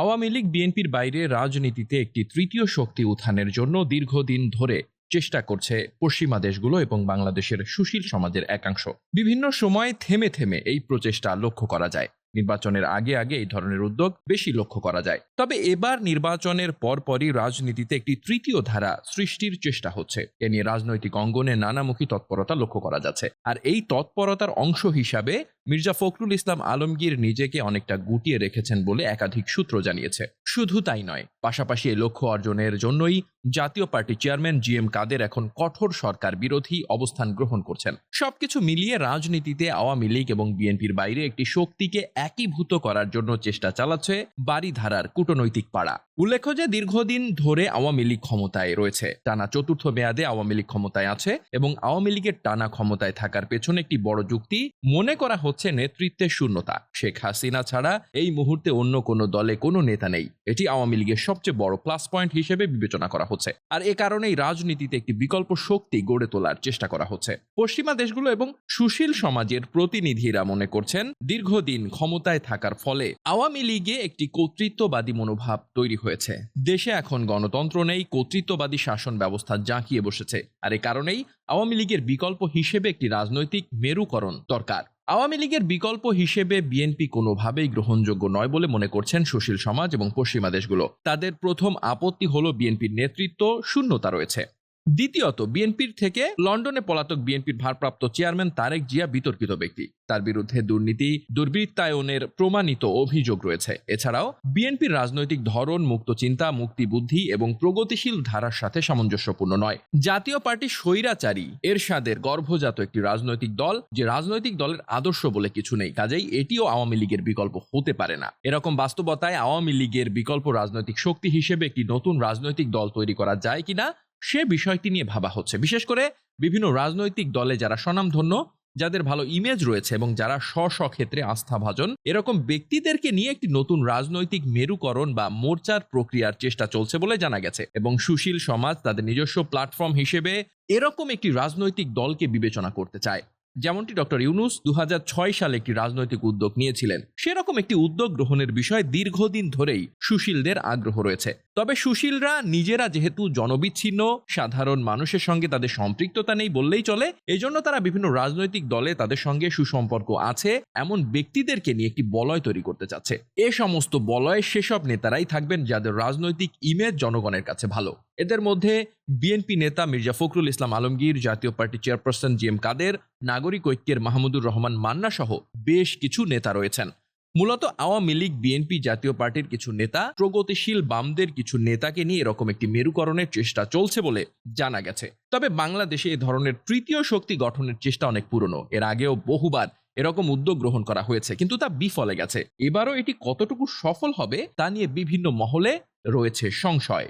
আওয়ামী লীগ বিএনপির বাইরে রাজনীতিতে একটি তৃতীয় শক্তি উত্থানের জন্য দীর্ঘদিন ধরে চেষ্টা করছে পশ্চিমা দেশগুলো এবং বাংলাদেশের সুশীল সমাজের একাংশ। বিভিন্ন সময় থেমে থেমে এই প্রচেষ্টা লক্ষ্য করা যায়। নির্বাচনের আগে আগে এই ধরনের উদ্যোগ বেশি লক্ষ্য করা যায়। তবে এবার নির্বাচনের পরপরই রাজনীতিতে একটি তৃতীয় ধারা সৃষ্টির চেষ্টা হচ্ছে। এ নিয়ে রাজনৈতিক অঙ্গনে নানামুখী তৎপরতা লক্ষ্য করা যাচ্ছে। আর এই তৎপরতার অংশ হিসাবে মির্জা ফখরুল ইসলাম আলমগীর নিজেকে অনেকটা গুটিয়ে রেখেছেন বলে একাধিক সূত্র জানিয়েছে। শুধু তাই নয়, পাশাপাশি এই লক্ষ্য অর্জনের জন্যই জাতীয় পার্টি চেয়ারম্যান জিএম কাদের এখন কঠোর সরকার বিরোধী অবস্থান গ্রহণ করছেন। সবকিছু মিলিয়ে রাজনীতিতে আওয়ামী লীগ এবং বিএনপির বাইরে একটি শক্তিকে একীভূত করার জন্য চেষ্টা চালাচ্ছে বারিধারার কূটনৈতিক পাড়া। উল্লেখ্য যে দীর্ঘদিন ধরে আওয়ামী লীগ ক্ষমতায় রয়েছে, টানা চতুর্থ মেয়াদে আওয়ামী লীগ ক্ষমতায় আছে এবং আওয়ামী লীগের টানা ক্ষমতায় থাকার পেছনে একটি বড় যুক্তি মনে করা হচ্ছে নেতৃত্বের শূন্যতা। শেখ হাসিনা ছাড়া এই মুহূর্তে অন্য কোনো দলে কোনো নেতা নেই। এটি আওয়ামী লীগের সবচেয়ে বড় প্লাস পয়েন্ট হিসেবে বিবেচনা করা হচ্ছে। আর এ কারণেই রাজনীতিতে একটি বিকল্প শক্তি গড়ে তোলার চেষ্টা করা হচ্ছে। পশ্চিমা দেশগুলো এবং সুশীল সমাজের প্রতিনিধিরা মনে করছেন দীর্ঘদিন ক্ষমতায় থাকার ফলে আওয়ামী লীগে একটি কর্তৃত্ববাদী মনোভাব তৈরি হয়েছে। দেশে এখন গণতন্ত্র নেই, কর্তৃত্ববাদী শাসন ব্যবস্থা জাঁকিয়ে বসেছে। আর এ কারণেই আওয়ামী লীগের বিকল্প হিসেবে একটি রাজনৈতিক মেরুকরণ দরকার। আওয়ামী লীগের বিকল্প হিসেবে বিএনপি কোনোভাবেই গ্রহণযোগ্য নয় বলে মনে করছেন সুশীল সমাজ এবং পশ্চিমা দেশগুলো। তাদের প্রথম আপত্তি হলো বিএনপির নেতৃত্ব শূন্যতা রয়েছে। দ্বিতীয়ত, বিএনপির থেকে লন্ডনে পলাতক বিএনপির ভারপ্রাপ্ত চেয়ারম্যান তারেক জিয়া বিতর্কিত ব্যক্তি। তার বিরুদ্ধে দুর্নীতি, দুর্বৃত্তায়নের প্রমাণিত অভিযোগ রয়েছে। এছাড়াও বিএনপির রাজনৈতিক ধরন মুক্ত চিন্তা, মুক্তি বুদ্ধি এবং প্রগতিশীল ধারার সাথে সামঞ্জস্যপূর্ণ নয়। জাতীয় পার্টি স্বৈরাচারী এরশাদের গর্ভজাত একটি রাজনৈতিক দল, যে রাজনৈতিক দলের আদর্শ বলে কিছু নেই। কাজেই এটিও আওয়ামী লীগের বিকল্প হতে পারে না। এরকম বাস্তবতায় আওয়ামী লীগের বিকল্প রাজনৈতিক শক্তি হিসেবে একটি নতুন রাজনৈতিক দল তৈরি করা যায় কিনা সে বিষয়টি নিয়ে ভাবা হচ্ছে। বিশেষ করে বিভিন্ন রাজনৈতিক দলে যারা স্বনামধন্য, যাদের ভালো ইমেজ রয়েছে এবং যারা স্ব ক্ষেত্রে আস্থাভাজন, এরকম ব্যক্তিদেরকে নিয়ে একটি নতুন রাজনৈতিক মেরুকরণ বা মোর্চার প্রক্রিয়ার চেষ্টা চলছে বলে জানা গেছে। এবং সুশীল সমাজ তাদের নিজস্ব প্ল্যাটফর্ম হিসেবে এরকম একটি রাজনৈতিক দলকে বিবেচনা করতে চায়। যেমনটি ডক্টর ইউনূস 2006 সালে একটি রাজনৈতিক উদ্যোগ নিয়েছিলেন, সেরকম একটি উদ্যোগ গ্রহণের বিষয়ে দীর্ঘদিন ধরেই সুশীলদের আগ্রহ রয়েছে। তবে সুশীলরা নিজেরা যেহেতু জনবিচ্ছিন্ন, সাধারণ মানুষের সঙ্গে তাদের সম্পৃক্ততা নেই বললেই চলে, এজন্য তারা বিভিন্ন রাজনৈতিক দলে তাদের সঙ্গে সুসম্পর্ক আছে এমন ব্যক্তিদেরকে নিয়ে একটি বলয় তৈরি করতে চাচ্ছে। এ সমস্ত বলয়ে সেসব নেতারাই থাকবেন যাদের রাজনৈতিক ইমেজ জনগণের কাছে ভালো। এদের মধ্যে বিএনপি নেতা মির্জা ফখরুল ইসলাম আলমগীর, জাতীয় পার্টি চেয়ারপারসন জিএম কাদের, নাগরিক ঐক্যের মাহমুদুর রহমান মান্না সহ বেশ কিছু নেতা রয়েছেন। মূলত আওয়ামী লীগ, বিএনপি, জাতীয় পার্টির কিছু নেতা, প্রগতিশীল বামদের কিছু নেতাকে নিয়ে এরকম একটি মেরুকরণের চেষ্টা চলছে বলে জানা গেছে। তবে বাংলাদেশে এ ধরনের তৃতীয় শক্তি গঠনের চেষ্টা অনেক পুরনো। এর আগেও বহুবার এরকম উদ্যোগ গ্রহণ করা হয়েছে, কিন্তু তা বিফলে গেছে। এবারও এটি কতটুকু সফল হবে তা নিয়ে বিভিন্ন মহলে রয়েছে সংশয়।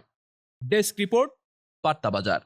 ডেস্ক রিপোর্ট, বার্তা বাজার।